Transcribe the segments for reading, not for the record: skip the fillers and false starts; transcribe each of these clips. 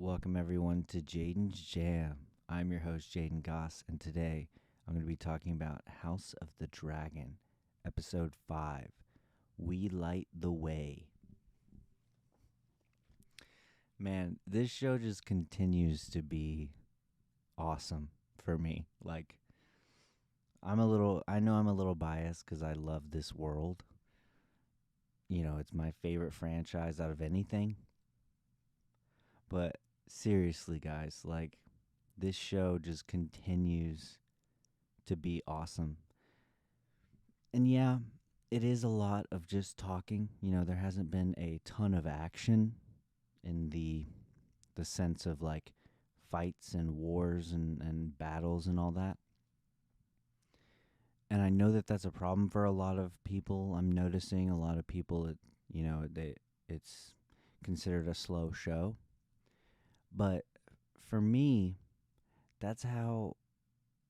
Welcome everyone to Jaydon's Jam. I'm your host Jaydon Goss, and today I'm going to be talking about House of the Dragon, Episode 5, We Light the Way. Man, this show just continues to be awesome for me. I know I'm a little biased because I love this world. You know, it's my favorite franchise out of anything. But seriously, guys, this show just continues to be awesome. And yeah, it is a lot of just talking. You know, there hasn't been a ton of action in the sense of fights and wars and battles and all that. And I know that that's a problem for a lot of people. I'm noticing a lot of people, it's considered a slow show. But for me, that's how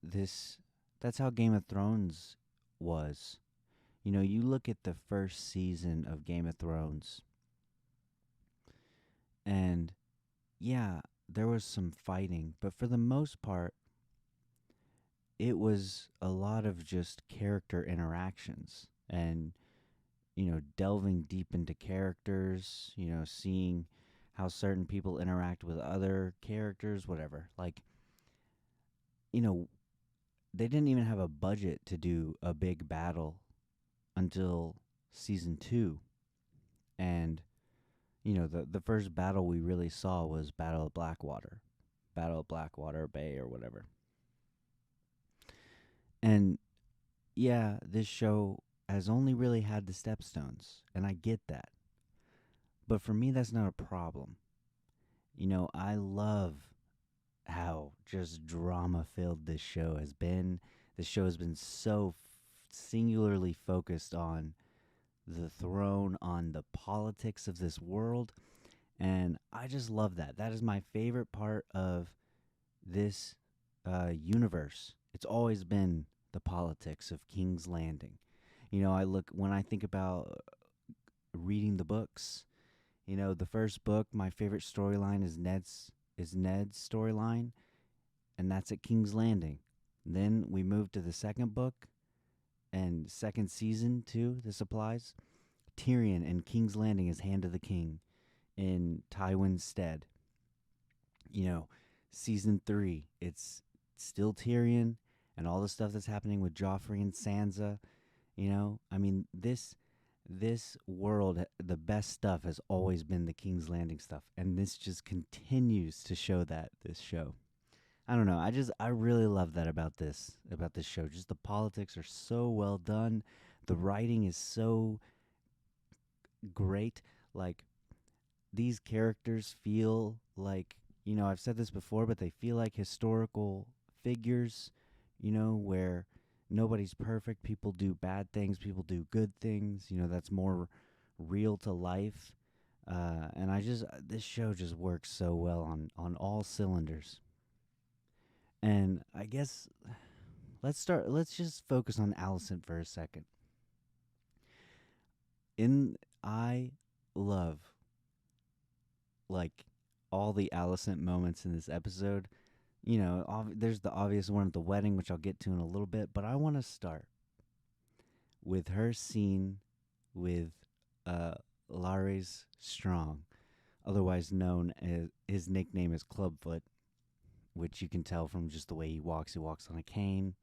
this that's how Game of Thrones was. You know, you look at the first season of Game of Thrones, and yeah, there was some fighting, but for the most part, it was a lot of just character interactions and, delving deep into characters, seeing how certain people interact with other characters, whatever. You know, they didn't even have a budget to do a big battle until season 2. And, the first battle we really saw was Battle of Blackwater Bay or whatever. And yeah, this show has only really had the stepstones, and I get that. But for me, that's not a problem. You know, I love how just drama filled this show has been. The show has been so singularly focused on the throne, on the politics of this world. And I just love that. That is my favorite part of this universe. It's always been the politics of King's Landing. You know, when I think about reading the books, the first book, my favorite storyline is Ned's storyline, and that's at King's Landing. Then we move to the second book and second season too. This applies. Tyrion and King's Landing is Hand of the King in Tywin's stead. You know, season 3, it's still Tyrion and all the stuff that's happening with Joffrey and Sansa. I mean, this world, the best stuff has always been the King's Landing stuff, and this just continues to show that this show. I don't know. I really love that about this show. Just the politics are so well done. The writing is so great. Like, these characters feel like, I've said this before, but they feel like historical figures, where nobody's perfect. People do bad things, people do good things, that's more real to life. And this show just works so well on all cylinders. And I guess let's just focus on Allison for a second. I love like all the Allison moments in this episode. There's the obvious one at the wedding, which I'll get to in a little bit, but I want to start with her scene with Lares Strong, otherwise known as, his nickname is Clubfoot, which you can tell from just the way he walks. He walks on a cane.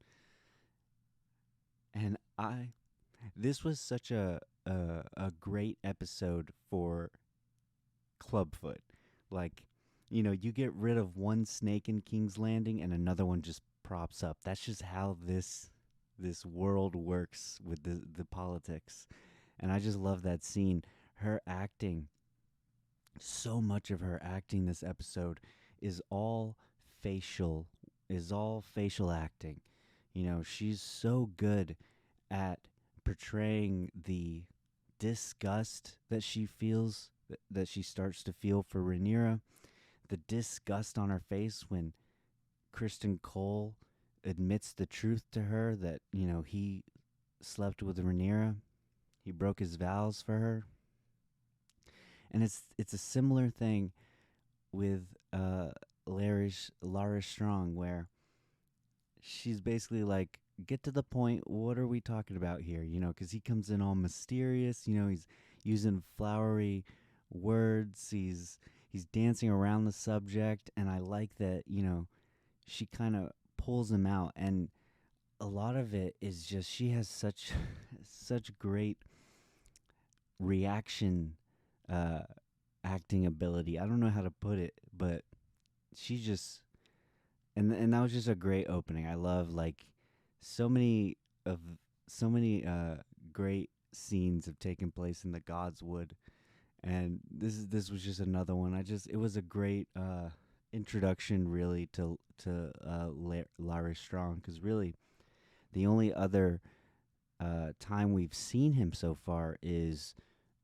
And this was such a great episode for Clubfoot. You get rid of one snake in King's Landing and another one just props up. That's just how this world works with the politics. And I just love that scene. Her acting, so much of her acting this episode is all facial acting. She's so good at portraying the disgust that she feels, that she starts to feel for Rhaenyra, the disgust on her face when Kristen Cole admits the truth to her that, he slept with Rhaenyra. He broke his vows for her. And it's a similar thing with uh, Lara Strong, where she's basically like, get to the point. What are we talking about here? Because he comes in all mysterious. He's using flowery words. He's dancing around the subject, and I like that. She kind of pulls him out, and a lot of it is just she has such such great reaction uh, acting ability. I don't know how to put it, but she just and that was just a great opening. I love like so many of so many great scenes have taken place in the Godswood, and this was just another one. It was a great introduction really to Larry Strong, because really the only other time we've seen him so far is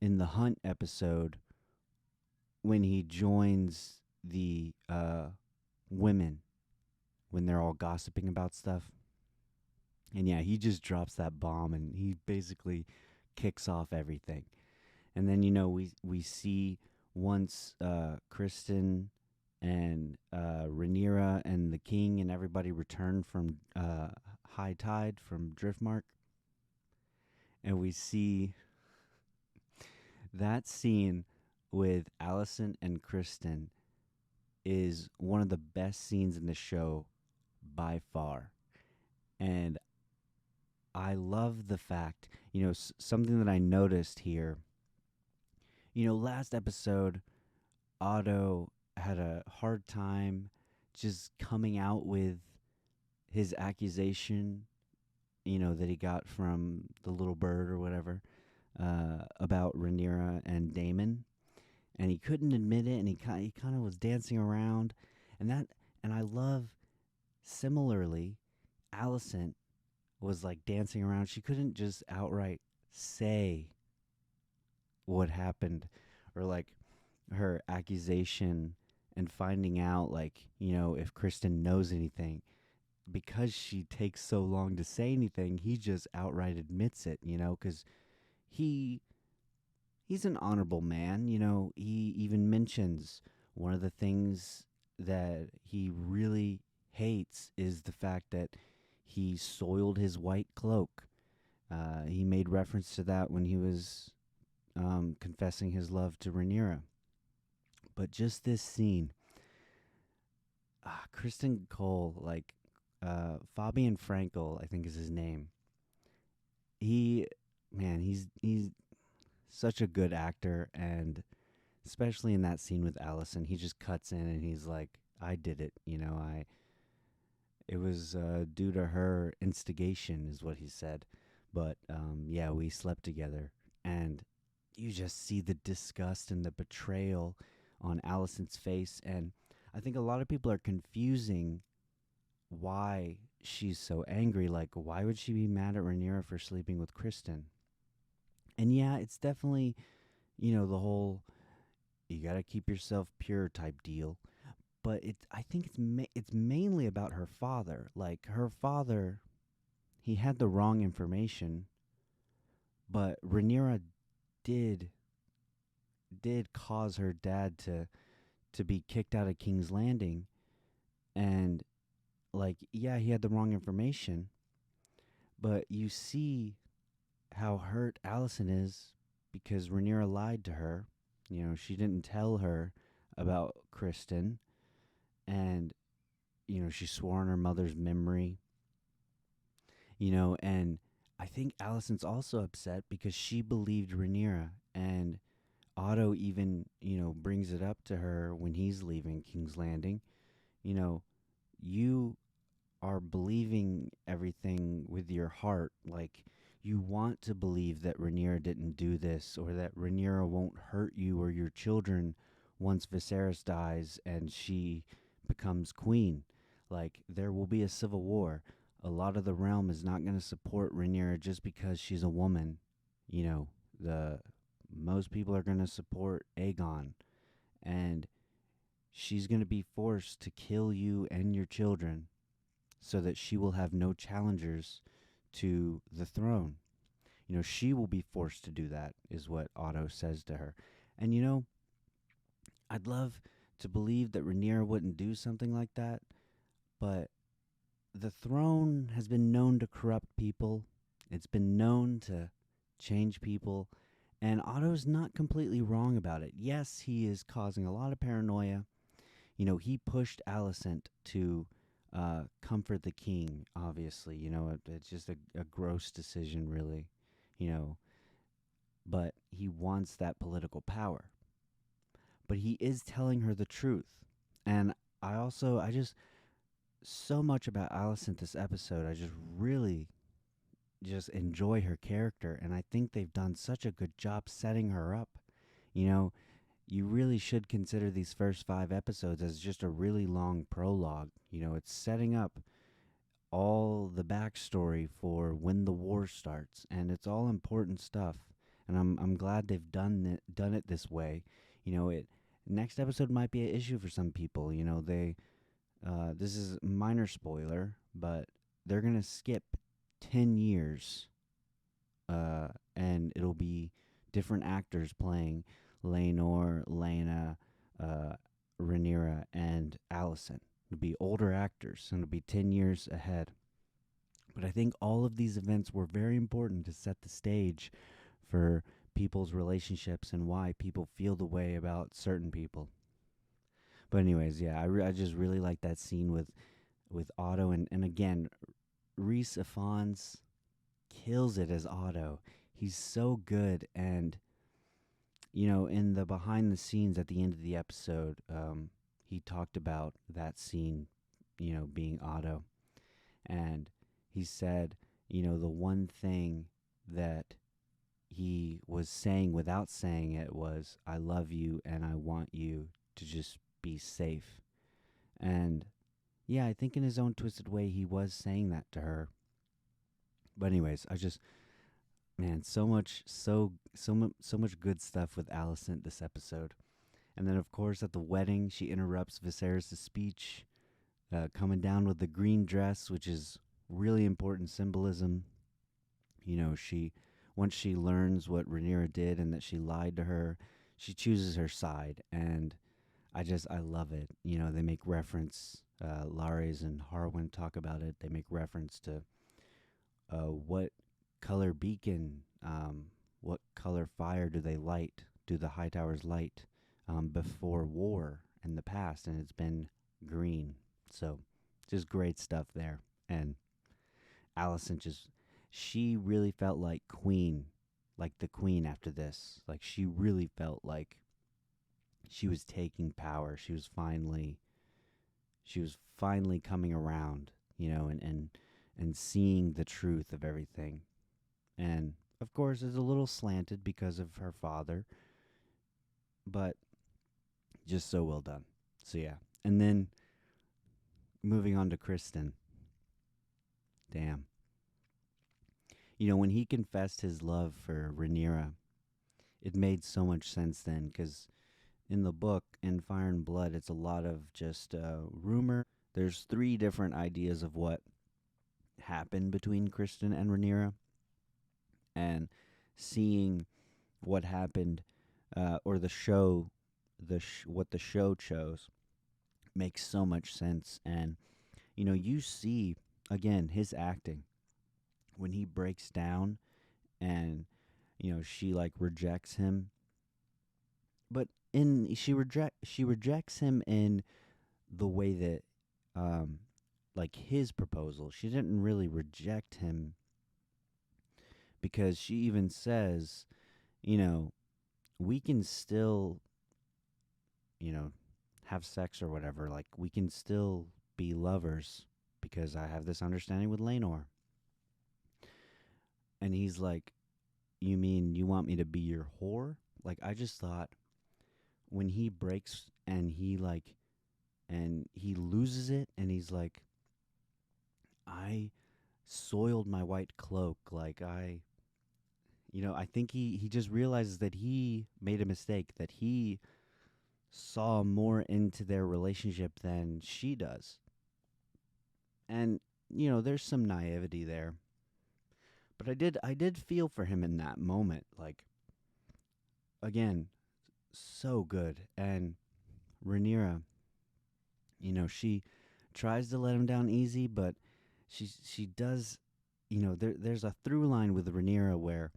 in the Hunt episode when he joins the women when they're all gossiping about stuff. And yeah, he just drops that bomb and he basically kicks off everything. And then we see once Kristen and Rhaenyra and the king and everybody return from high tide from Driftmark, and we see that scene with Allison and Kristen is one of the best scenes in the show by far. And I love the fact, something that I noticed here. Last episode, Otto had a hard time just coming out with his accusation, that he got from the little bird or whatever, about Rhaenyra and Damon. And he couldn't admit it, and he kind of was dancing around. And I love, similarly, Allison was like dancing around. She couldn't just outright say what happened, or like her accusation, and finding out, like, if Kristen knows anything. Because she takes so long to say anything, he just outright admits it, because he he's an honorable man. He even mentions one of the things that he really hates is the fact that he soiled his white cloak. He made reference to that when he was confessing his love to Rhaenyra. But just this scene, Kristen Cole, like Fabian Frankel, I think is his name. He, man, he's such a good actor, and especially in that scene with Allison, he just cuts in and he's like, "I did it, it was due to her instigation," is what he said. But yeah, we slept together, and you just see the disgust and the betrayal on Allison's face, and I think a lot of people are confusing why she's so angry. Like, why would she be mad at Rhaenyra for sleeping with Kristen? And yeah, it's definitely, the whole you got to keep yourself pure type deal. But I think it's mainly about her father. Like, her father, he had the wrong information, but Rhaenyra did cause her dad to be kicked out of King's Landing. And like, yeah, he had the wrong information, but you see how hurt Allison is because Rhaenyra lied to her. She didn't tell her about Kristen, and she swore on her mother's memory. And I think Allison's also upset because she believed Rhaenyra, and Otto even brings it up to her when he's leaving King's Landing. You are believing everything with your heart. Like, you want to believe that Rhaenyra didn't do this, or that Rhaenyra won't hurt you or your children once Viserys dies and she becomes queen. Like, there will be a civil war. A lot of the realm is not going to support Rhaenyra just because she's a woman. The most people are going to support Aegon, and she's going to be forced to kill you and your children so that she will have no challengers to the throne. She will be forced to do that, is what Otto says to her. And I'd love to believe that Rhaenyra wouldn't do something like that, but the throne has been known to corrupt people. It's been known to change people, and Otto's not completely wrong about it. Yes, he is causing a lot of paranoia. He pushed Alicent to comfort the king, obviously. It's just a gross decision, really. You know, but he wants that political power. But he is telling her the truth. And I just, so much about Alicent this episode. I just really just enjoy her character. And I think they've done such a good job setting her up. You know, you really should consider these first 5 episodes as just a really long prologue. It's setting up all the backstory for when the war starts, and it's all important stuff. And I'm glad they've done it this way. It next episode might be an issue for some people. They this is minor spoiler, but they're gonna skip 10 years, and it'll be different actors playing Laenor, Lena, uh, Rhaenyra, and Alicent. It'll be older actors, and it'll be 10 years ahead. But I think all of these events were very important to set the stage for people's relationships and why people feel the way about certain people. But anyways, yeah, I just really like that scene with Otto, and again, Reese Ifans kills it as Otto. He's so good, and in the behind the scenes at the end of the episode, he talked about that scene, being Otto, and he said, the one thing that he was saying without saying it was, I love you and I want you to just be safe. And yeah, I think in his own twisted way, he was saying that to her. But anyways, man, so much good stuff with Alicent this episode. And then, of course, at the wedding, she interrupts Viserys' speech, coming down with the green dress, which is really important symbolism. She once she learns what Rhaenyra did and that she lied to her, she chooses her side, and I love it. They make reference. Lares and Harwin talk about it. They make reference to what color beacon, what color fire do they light? Do the High Towers light before war in the past? And it's been green. So just great stuff there. And Alicent she really felt like the queen after this. Like she really felt like she was taking power. She was finally coming around, and seeing the truth of everything. And of course, it's a little slanted because of her father, but just so well done. So yeah. And then moving on to Kristen. Damn. When he confessed his love for Rhaenyra, it made so much sense then, because in the book, in Fire and Blood, it's a lot of just rumor. There's 3 different ideas of what happened between Kristen and Rhaenyra, and seeing what happened, or the show, what the show chose, makes so much sense. And you see again his acting when he breaks down, and she like rejects him, but she rejects him in the way that, like his proposal. She didn't really reject him, because she even says, we can still, have sex or whatever. Like, we can still be lovers because I have this understanding with Laenor. And he's like, you mean you want me to be your whore? Like, I just thought when he breaks and he loses it, and he's like, I soiled my white cloak. Like, I think he just realizes that he made a mistake, that he saw more into their relationship than she does. And, there's some naivety there. But I did feel for him in that moment. Like, again, so good. And Rhaenyra, she tries to let him down easy, but she does. There's a through line with Rhaenyra where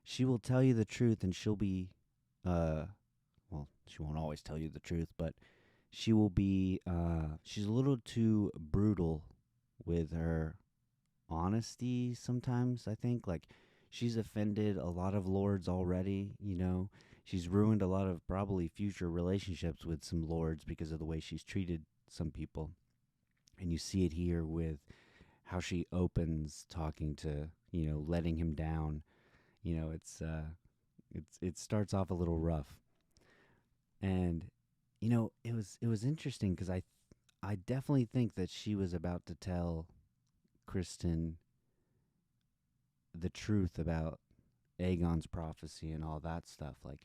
she will tell you the truth, and she'll be, uh, well, she won't always tell you the truth, but she will be. She's a little too brutal with her honesty sometimes. I think like she's offended a lot of lords already. She's ruined a lot of probably future relationships with some lords because of the way she's treated some people. And you see it here with how she opens talking to, letting him down. It starts off a little rough. And it was interesting cuz I definitely think that she was about to tell Kristen the truth about Aegon's prophecy and all that stuff. Like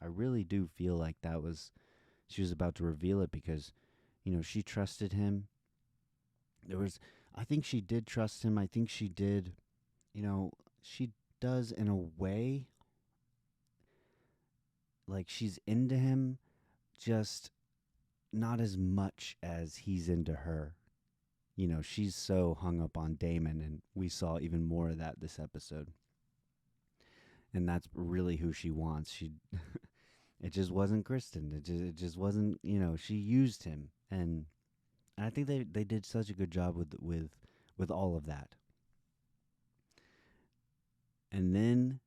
I really do feel like she was about to reveal it because she trusted him. I think she did trust him. I think she did, she does in a way. Like she's into him, just not as much as he's into her. She's so hung up on Damon, and we saw even more of that this episode. And that's really who she wants. It just wasn't Kristen. It just wasn't. She used him, and I think they did such a good job with all of that. And then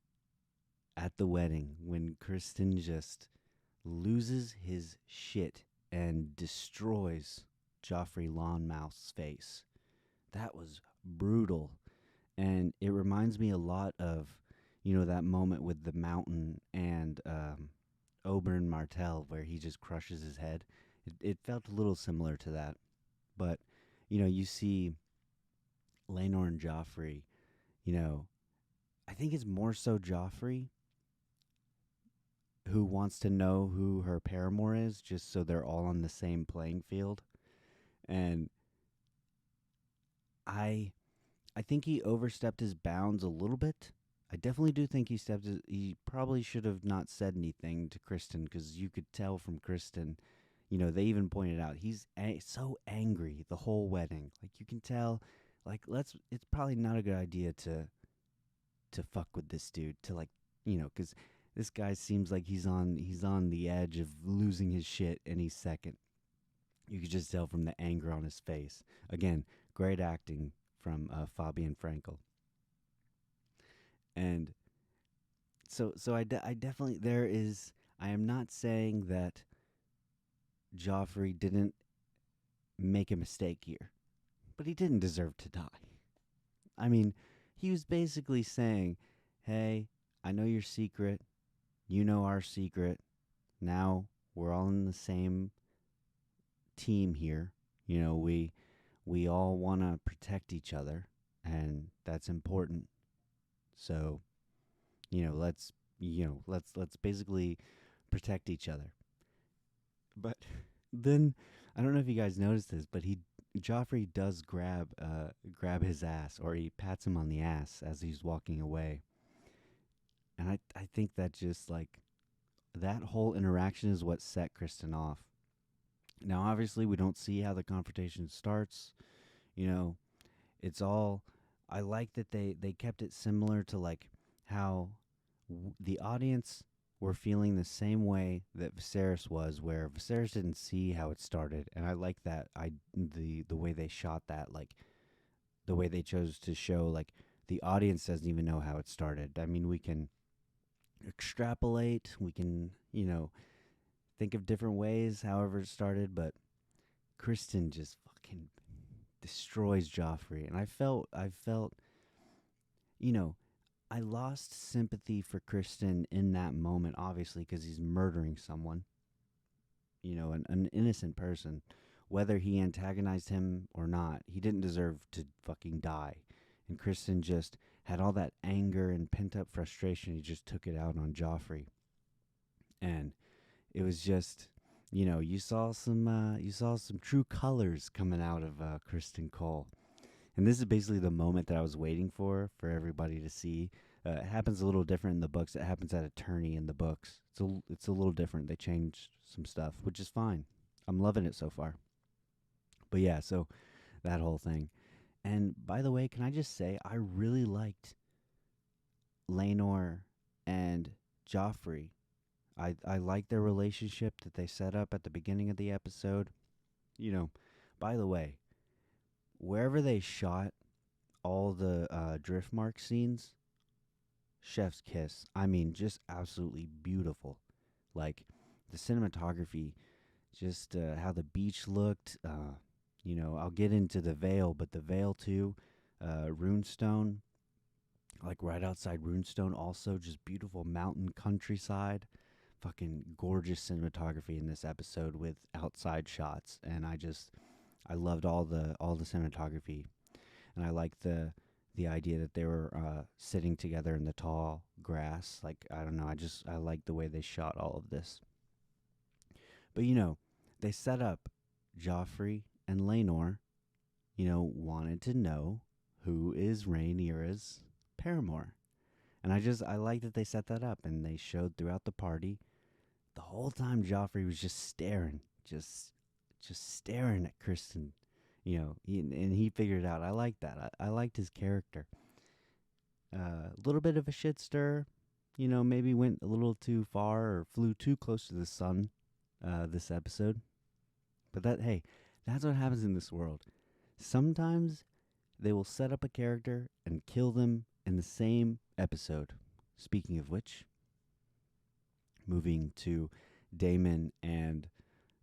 at the wedding, when Kristen just loses his shit and destroys Joffrey Lonmouth's face, that was brutal. And it reminds me a lot of, that moment with the mountain and Oberyn Martell where he just crushes his head. It felt a little similar to that. But, you see Laenor and Joffrey, you know, I think it's more so Joffrey who wants to know who her paramour is just so they're all on the same playing field. And I I think he overstepped his bounds a little bit. I definitely do think he probably should have not said anything to Kristen because you could tell from Kristen, they even pointed out he's so angry the whole wedding. Like you can tell, like it's probably not a good idea to fuck with this dude to like, because this guy seems like he's on the edge of losing his shit any second. You could just tell from the anger on his face. Again, great acting from Fabian Frankel. And so I definitely there is. I am not saying that Joffrey didn't make a mistake here, but he didn't deserve to die. I mean, he was basically saying, "Hey, I know your secret. You know our secret. Now we're all in the same team here. We all want to protect each other, and that's important. So, let's basically protect each other." But then I don't know if you guys noticed this, but Joffrey does grab his ass, or he pats him on the ass as he's walking away. And I think that just like that whole interaction is what set Kristen off. Now obviously we don't see how the confrontation starts. You know, it's all I like that they kept it similar to like how the audience were feeling the same way that Viserys was, where Viserys didn't see how it started, and I like that. The way they shot that, like the way they chose to show, like the audience doesn't even know how it started. I mean, we can extrapolate, we can think of different ways, however it started, but Kristen just fucking destroys Joffrey, and I felt, you know, I lost sympathy for Kristen in that moment, obviously, because he's murdering someone, an innocent person. Whether he antagonized him or not, he didn't deserve to fucking die. And Kristen just had all that anger and pent up frustration. He just took it out on Joffrey, and it was just, you saw some true colors coming out of Kristen Cole. And this is basically the moment that I was waiting for everybody to see. It happens a little different in the books. It happens at a tourney in the books. It's a little different. They changed some stuff, which is fine. I'm loving it so far. But yeah, so that whole thing. And by the way, can I just say I really liked Lenore and Joffrey. I like their relationship that they set up at the beginning of the episode. You know, by the way, wherever they shot all the drift mark scenes, chef's kiss. I mean, just absolutely beautiful. Like the cinematography, just how the beach looked. I'll get into the Vale, but the Vale too, Runestone, like right outside Runestone, also just beautiful mountain countryside. Fucking gorgeous cinematography in this episode with outside shots, and I loved all the cinematography, and I liked the idea that they were sitting together in the tall grass. Like I don't know, I like the way they shot all of this. But they set up Joffrey and Lenore. Wanted to know who is Rhaenyra's paramour, and I like that they set that up, and they showed throughout the party. The whole time Joffrey was just staring, just staring at Kristen. And he figured it out. I like that. I liked his character. A little bit of a shit stir. Maybe went a little too far or flew too close to the sun this episode. But hey, that's what happens in this world. Sometimes they will set up a character and kill them in the same episode. Speaking of which, moving to Damon and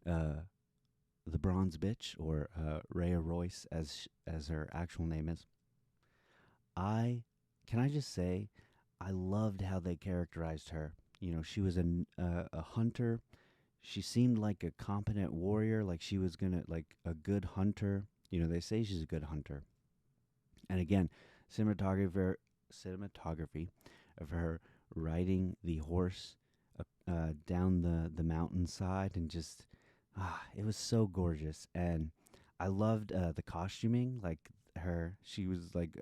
the Bronze Bitch, or Rhea Royce, as her actual name is. Can I just say, I loved how they characterized her. She was a hunter. She seemed like a competent warrior, like she was gonna like a good hunter. They say she's a good hunter. And again, cinematography of her riding the horse down the mountainside, and just it was so gorgeous. And I loved the costuming, like she was like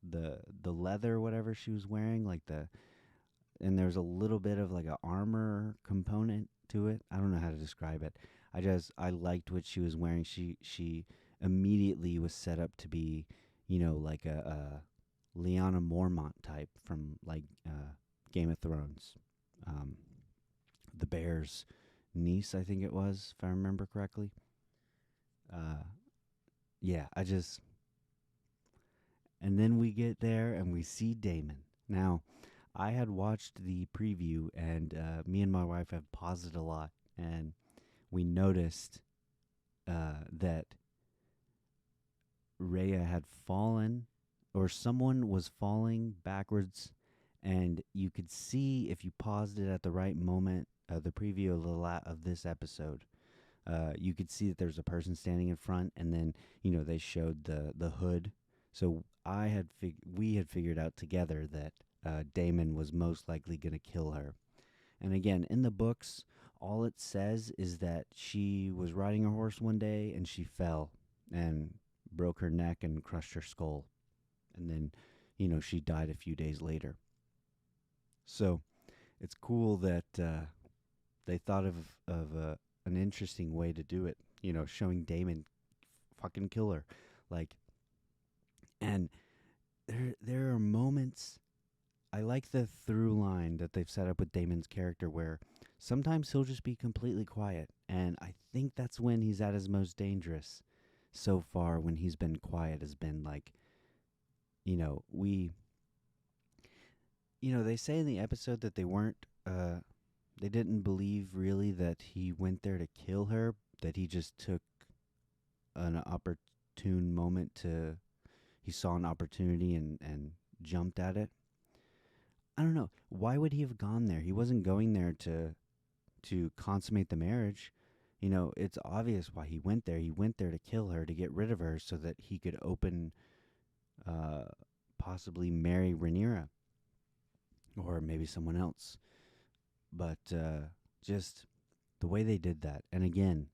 the leather, whatever she was wearing, like and there's a little bit of like a armor component to it. I don't know how to describe it. I liked what she was wearing. She immediately was set up to be, like a Lyanna Mormont type from like Game of Thrones. Um, the bear's niece, I think it was, if I remember correctly. Uh, yeah, and then we get there and we see Damon. Now, I had watched the preview, and me and my wife have paused it a lot, and we noticed that Rhea had fallen, or someone was falling backwards, and you could see, if you paused it at the right moment, the preview of this episode, you could see that there's a person standing in front, and then they showed the hood. So we had figured out together that Damon was most likely going to kill her. And again, in the books, all it says is that she was riding her horse one day and she fell and broke her neck and crushed her skull. And then, she died a few days later. So it's cool that they thought of an interesting way to do it. Showing Damon fucking kill her, like, and there are moments. I like the through line that they've set up with Damon's character, where sometimes he'll just be completely quiet, and I think that's when he's at his most dangerous. So far, when he's been quiet, has been like, we, they say in the episode that they didn't believe really that he went there to kill her, that he just took an opportune moment he saw an opportunity and jumped at it. I don't know. Why would he have gone there? He wasn't going there to consummate the marriage. It's obvious why he went there. He went there to kill her, to get rid of her, so that he could uh, possibly marry Rhaenyra, or maybe someone else. But just the way they did that, and again,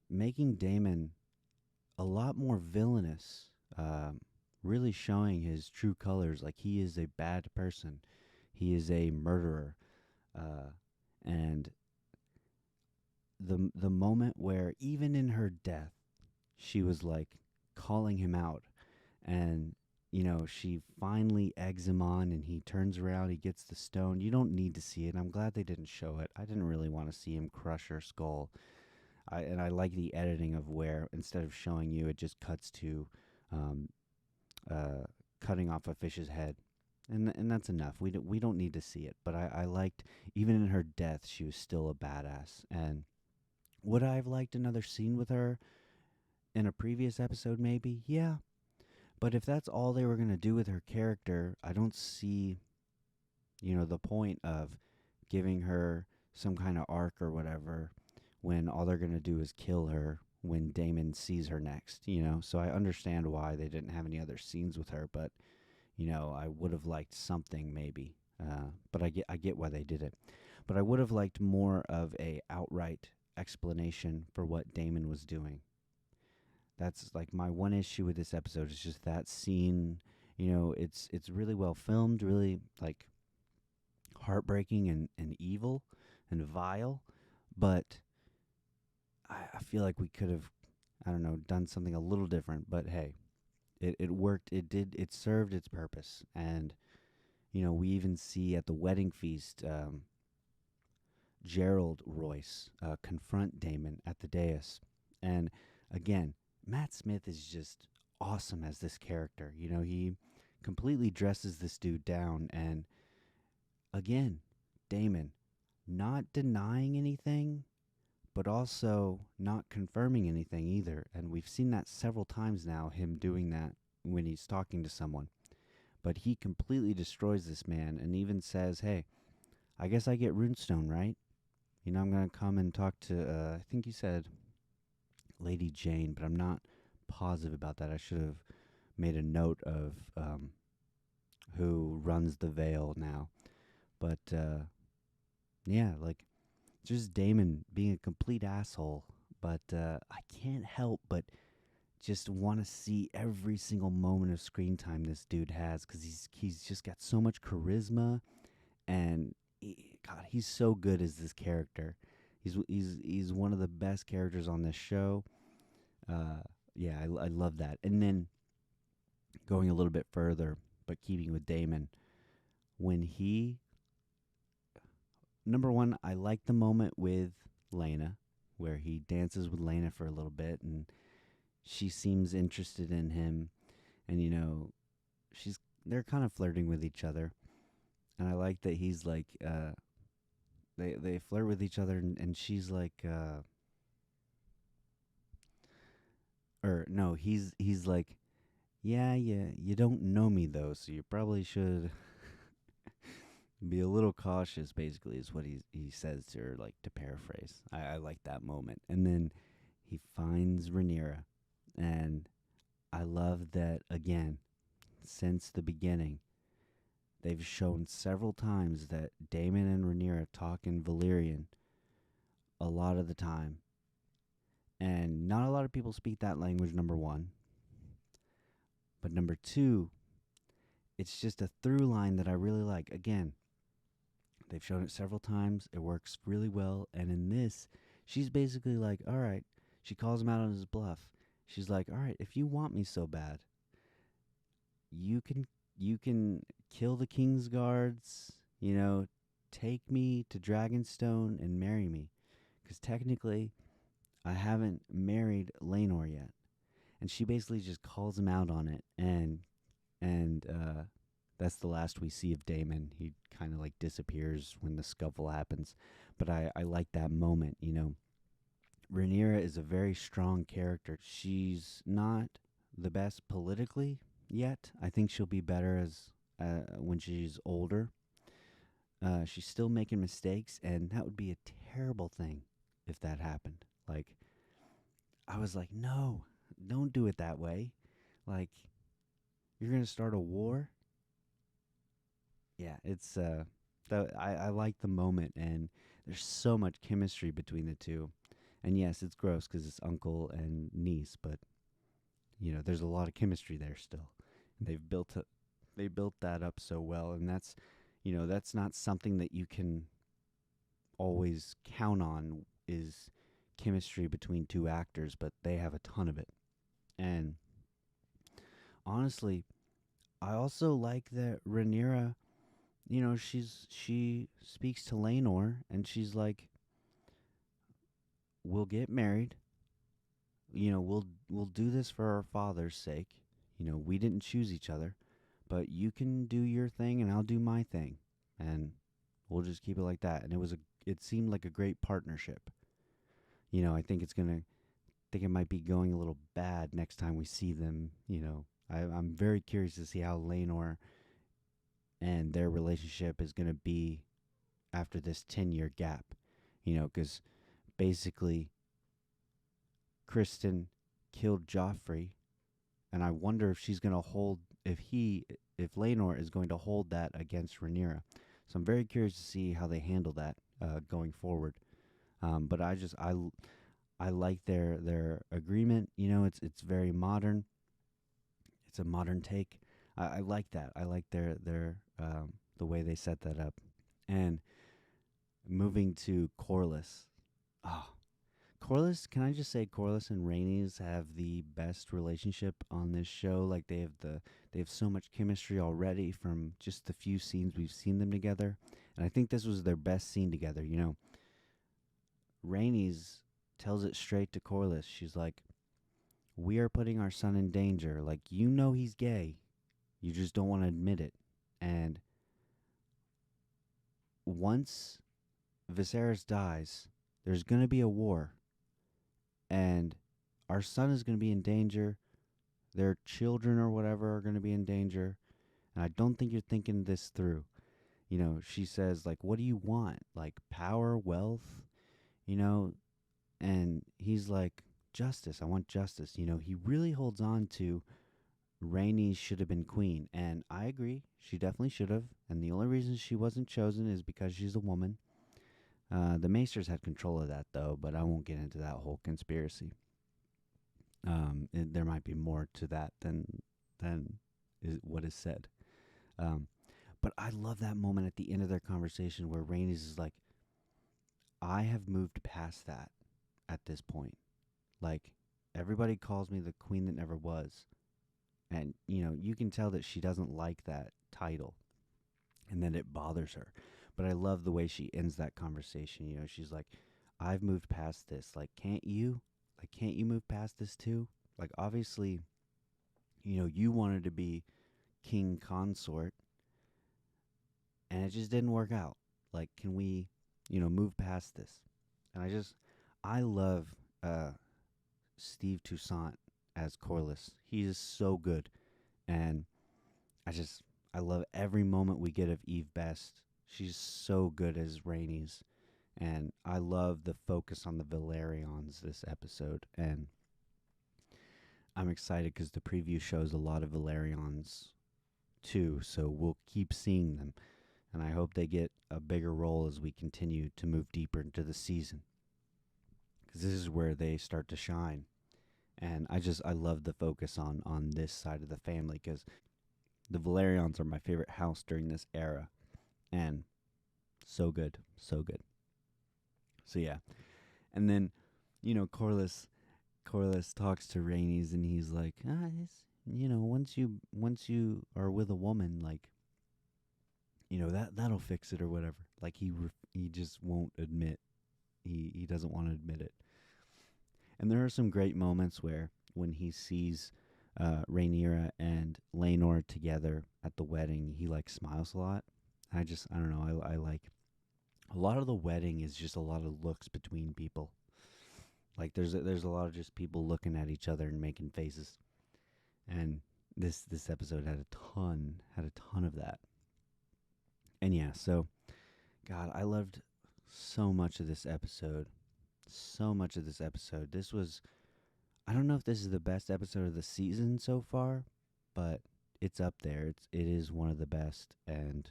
making Damon a lot more villainous, really showing his true colors. Like, he is a bad person. He is a murderer. And the moment where even in her death she was like calling him out, and she finally eggs him on, and he turns around, he gets the stone. You don't need to see it. I'm glad they didn't show it. I didn't really want to see him crush her skull. I like the editing of where instead of showing you, it just cuts to um, uh, cutting off a fish's head, and that's enough. We don't need to see it. But I liked, even in her death, she was still a badass. And would I have liked another scene with her in a previous episode? Maybe, yeah. But if that's all they were gonna do with her character, I don't see the point of giving her some kind of arc or whatever when all they're going to do is kill her when Damon sees her next. So I understand why they didn't have any other scenes with her, but I would have liked something maybe. But I get why they did it. But I would have liked more of a outright explanation for what Damon was doing. That's like my one issue with this episode is just that scene. It's really well filmed, really like heartbreaking and evil and vile, but I feel like we could have, I don't know, done something a little different. But hey, it worked. It served its purpose. And, we even see at the wedding feast, Gerald Royce confront Damon at the dais. And again, Matt Smith is just awesome as this character. He completely dresses this dude down. And again, Damon, not denying anything, but also not confirming anything either. And we've seen that several times now, him doing that when he's talking to someone. But he completely destroys this man and even says, hey, I guess I get Runestone, right? I'm going to come and talk to, I think he said Lady Jane, but I'm not positive about that. I should have made a note of who runs the Veil now. But yeah, like just Damon being a complete asshole. But I can't help but just want to see every single moment of screen time this dude has, because he's just got so much charisma, and God, he's so good as this character. He's one of the best characters on this show. Yeah, I love that. And then going a little bit further, but keeping with Damon, when he number one, I like the moment with Lena, where he dances with Lena for a little bit, and she seems interested in him, and they're kind of flirting with each other, and I like that he's like, they flirt with each other, and she's like, or no, he's like, yeah, you don't know me though, so you probably should be a little cautious, basically, is what he says to her, like, to paraphrase. I like that moment. And then he finds Rhaenyra, and I love that, again, since the beginning, they've shown several times that Daemon and Rhaenyra talk in Valyrian a lot of the time. And not a lot of people speak that language, number one. But number two, it's just a through line that I really like. Again, they've shown it several times. It works really well. And in this, she's basically like, all right. She calls him out on his bluff. She's like, all right, if you want me so bad, you can kill the king's guards, take me to Dragonstone and marry me. Because technically, I haven't married Laenor yet. And she basically just calls him out on it. And that's the last we see of Daemon. He kind of like disappears when the scuffle happens. But I like that moment, Rhaenyra is a very strong character. She's not the best politically yet. I think she'll be better as when she's older. She's still making mistakes, and that would be a terrible thing if that happened. Like, I was like, no, don't do it that way. Like, you're gonna start a war. Yeah, it's I like the moment, and there's so much chemistry between the two. And yes, it's gross because it's uncle and niece, but there's a lot of chemistry there still. And they built that up so well, and that's not something that you can always count on. Is chemistry between two actors, but they have a ton of it. And honestly, I also like that Rhaenyra, she speaks to Laenor and she's like, "We'll get married. We'll do this for our father's sake. We didn't choose each other, but you can do your thing and I'll do my thing, and we'll just keep it like that." And it seemed like a great partnership. I think it might be going a little bad next time we see them. I'm very curious to see how Laenor and their relationship is gonna be after this 10-year gap. Because basically Kristen killed Joffrey, and I wonder if she's gonna hold if Laenor is going to hold that against Rhaenyra. So I'm very curious to see how they handle that going forward. But I like their agreement. It's very modern. It's a modern take. I like that. I like their the way they set that up. And moving to Corlys. Oh, Corlys, can I just say Corlys and Rhaenys have the best relationship on this show. Like they have so much chemistry already from just the few scenes we've seen them together. And I think this was their best scene together. Rhaenys tells it straight to Corlys. She's like, "We are putting our son in danger. Like, he's gay. You just don't want to admit it." And once Viserys dies, there's going to be a war. And our son is going to be in danger. Their children or whatever are going to be in danger. And I don't think you're thinking this through. She says, like, "What do you want? Like, power, wealth?" You know, and he's like, "Justice. I want justice." He really holds on to Rhaenys should have been queen. And I agree. She definitely should have. And the only reason she wasn't chosen is because she's a woman. The Maesters had control of that, though, but I won't get into that whole conspiracy. There might be more to that than what is said. But I love that moment at the end of their conversation where Rhaenys is like, "I have moved past that at this point. Like, everybody calls me the queen that never was." And, you can tell that she doesn't like that title and that it bothers her. But I love the way she ends that conversation. She's like, "I've moved past this. Like, can't you? Like, can't you move past this too? Like, obviously, you wanted to be king consort and it just didn't work out. Like, can we, move past this?" And I love Steve Toussaint as Corlys. He is so good. And I love every moment we get of Eve Best. She's so good as Rhaenys. And I love the focus on the Valerians this episode. And I'm excited because the preview shows a lot of Valerians too. So we'll keep seeing them. And I hope they get a bigger role as we continue to move deeper into the season. Because this is where they start to shine. And I love the focus on this side of the family because the Valerians are my favorite house during this era. And so good. So good. So yeah. And then, Corlys talks to Rhaenys and he's like, once you are with a woman, like, that'll fix it or whatever. Like he just won't admit. He doesn't want to admit it. And there are some great moments where when he sees Rhaenyra and Laenor together at the wedding, he like smiles a lot. I don't know. I like a lot of the wedding is just a lot of looks between people. Like there's a lot of just people looking at each other and making faces. And this episode had a ton of that. And yeah, so God, I loved so much of this episode. So much of this episode. This was, I don't know if this is the best episode of the season so far, but it's up there. It is one of the best, and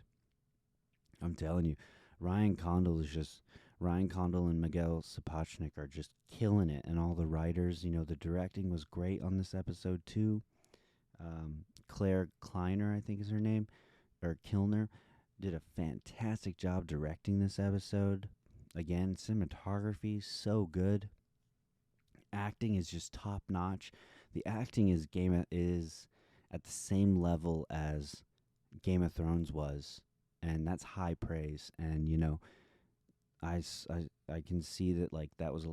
I'm telling you, Ryan Condal and Miguel Sapochnik are just killing it, and all the writers, the directing was great on this episode too. Claire Kleiner, I think is her name, or Kilner, did a fantastic job directing this episode. Again, cinematography so good. acting is just top notch. The acting is at the same level as Game of Thrones was, and that's high praise. And I can see that like that was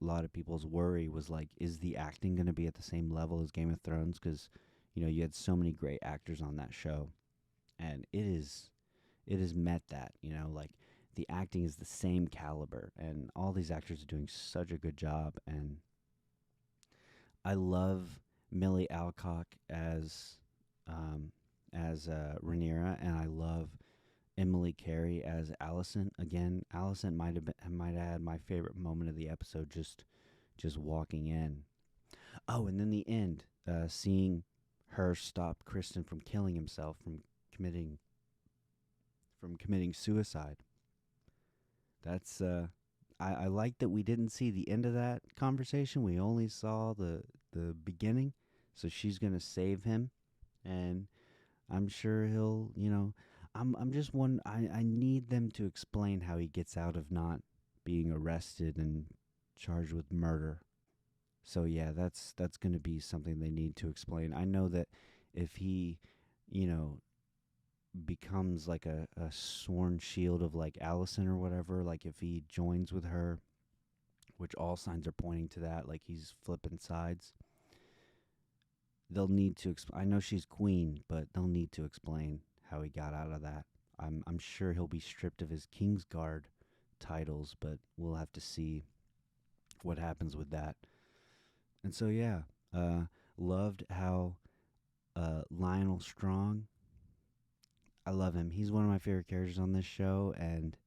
lot of people's worry was like, is the acting going to be at the same level as Game of Thrones? Because you had so many great actors on that show, and it has met that. Like the acting is the same caliber, and all these actors are doing such a good job. And I love Millie Alcock um, as Rhaenyra, and I love Emily Carey as Allison. Again, Allison might have had my favorite moment of the episode, just walking in. Oh, and then the end, seeing her stop Kristen from killing himself, committing from committing suicide. That's I like that we didn't see the end of that conversation. We only saw the beginning. So she's gonna save him, and I'm sure he'll. I'm just one. I need them to explain how he gets out of not being arrested and charged with murder. So yeah, that's gonna be something they need to explain. I know that if he, you know, becomes like a sworn shield of like Allison or whatever, like if he joins with her, which all signs are pointing to that, like he's flipping sides. They'll need to. I know she's queen, but they'll need to explain how he got out of that. I'm sure he'll be stripped of his Kingsguard titles, but we'll have to see what happens with that. And so yeah, uh, loved how Lionel Strong. I love him. He's one of my favorite characters on this show, and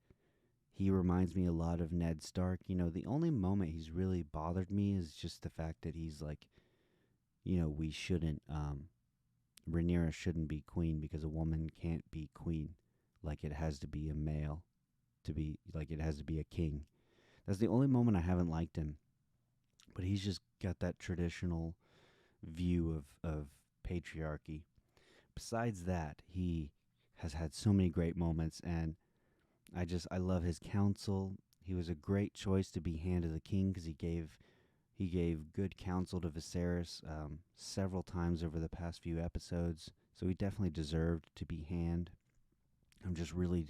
he reminds me a lot of Ned Stark. The only moment he's really bothered me is just the fact that he's like, we shouldn't, Rhaenyra shouldn't be queen because a woman can't be queen. Like it has to be a male to be, like it has to be a king. That's the only moment I haven't liked him. But he's just got that traditional view of patriarchy. Besides that, he has had so many great moments, and I love his counsel. He was a great choice to be Hand of the King because he gave good counsel to Viserys several times over the past few episodes. So he definitely deserved to be Hand. I'm just really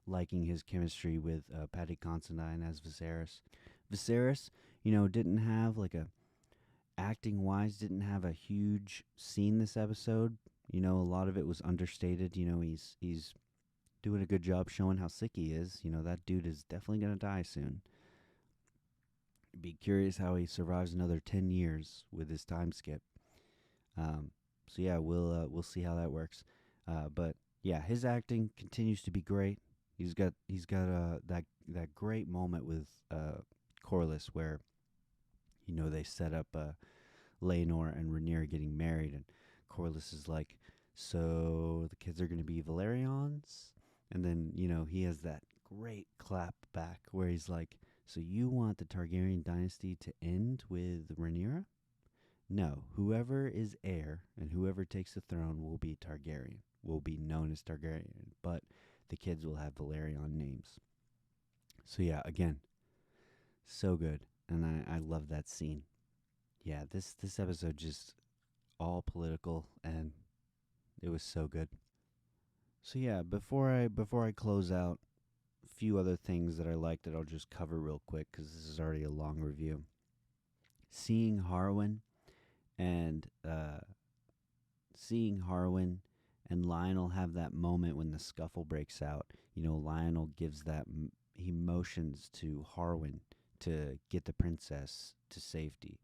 liking his chemistry with Paddy Considine as Viserys. Viserys, didn't have like a acting wise didn't have a huge scene this episode. A lot of it was understated. He's doing a good job showing how sick he is. That dude is definitely gonna die soon. Be curious how he survives another 10 years with his time skip. So yeah, we'll see how that works. But yeah, his acting continues to be great. He's got that great moment with Corlys where they set up Laenor and Rhaenyra getting married, and Corlys is like, "So the kids are going to be Valerians," and then he has that great clap back where he's like, "So you want the Targaryen dynasty to end with Rhaenyra? No, whoever is heir and whoever takes the throne will be Targaryen, will be known as Targaryen, but the kids will have Valerian names." So yeah, again, so good, and I love that scene. Yeah, this episode just all political, and it was so good. So yeah, before I close out, a few other things that I liked that I'll just cover real quick because this is already a long review. Seeing Harwin and seeing Harwin and Lionel have that moment when the scuffle breaks out. Lionel gives that he motions to Harwin to get the princess to safety,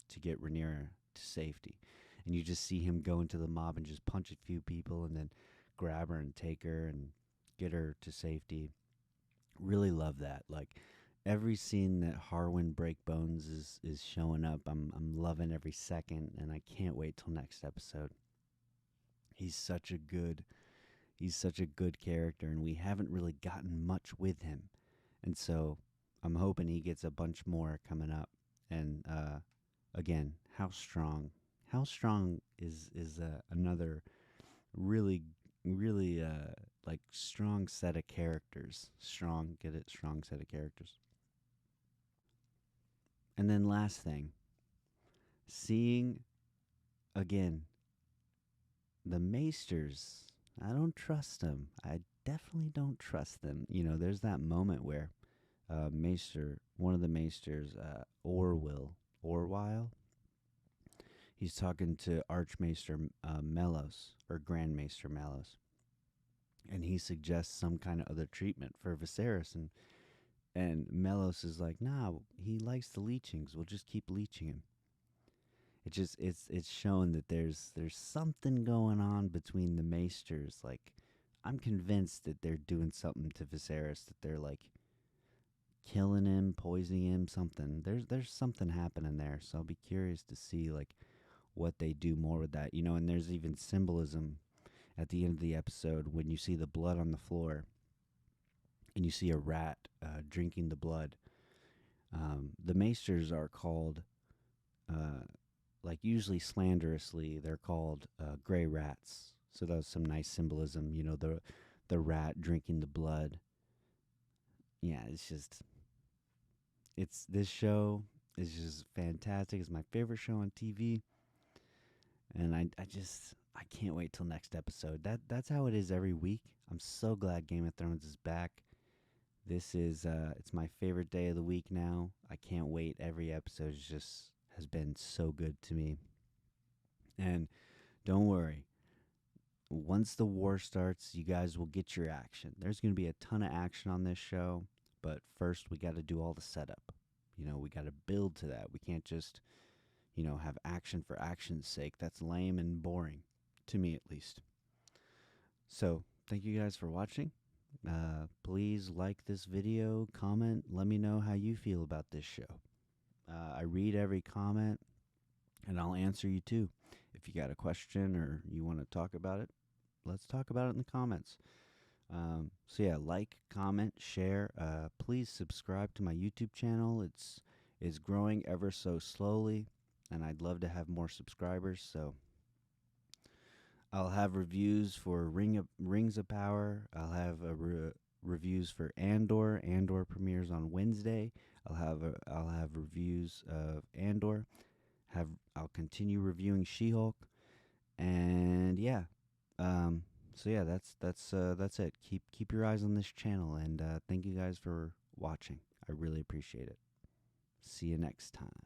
to get Rhaenyra to safety. And you just see him go into the mob and just punch a few people and then grab her and take her and get her to safety. Really love that. Like every scene that Harwin break bones is showing up. I'm loving every second, and I can't wait till next episode. He's such a good he's such a good character, and we haven't really gotten much with him. And so I'm hoping he gets a bunch more coming up. And again, how strong is another really really like strong set of characters. Strong, get it? Strong set of characters. And then last thing, seeing again the Maesters. I don't trust them. I definitely don't trust them. There's that moment where Maester, one of the Maesters, Orwile, he's talking to Archmaester Melos, or Grand Maester Melos, and he suggests some kind of other treatment for Viserys, and Melos is like, nah, he likes the leechings. We'll just keep leeching him. It's shown that there's something going on between the Maesters. Like, I'm convinced that they're doing something to Viserys, that they're like killing him, poisoning him, something. There's something happening there. So I'll be curious to see like what they do more with that. And there's even symbolism at the end of the episode when you see the blood on the floor and you see a rat drinking the blood. The Maesters are called, like usually slanderously, they're called gray rats. So that was some nice symbolism. The rat drinking the blood. Yeah, this show is just fantastic. It's my favorite show on TV, and I can't wait till next episode. That's how it is every week. I'm so glad Game of Thrones is back. This is it's my favorite day of the week now. I can't wait. Every episode has been so good to me. And don't worry. Once the war starts, you guys will get your action. There's going to be a ton of action on this show, but first we got to do all the setup. We got to build to that. We can't just, have action for action's sake. That's lame and boring, to me at least. So, thank you guys for watching. Please like this video, comment, let me know how you feel about this show. I read every comment, and I'll answer you too. If you got a question or you want to talk about it, let's talk about it in the comments. So yeah, like, comment, share. Please subscribe to my YouTube channel. It's growing ever so slowly, and I'd love to have more subscribers. So I'll have reviews for Rings of Power. I'll have reviews for Andor. Andor premieres on Wednesday. I'll have reviews of Andor. I'll continue reviewing She-Hulk, and yeah. So yeah, that's it. Keep your eyes on this channel, and thank you guys for watching. I really appreciate it. See you next time.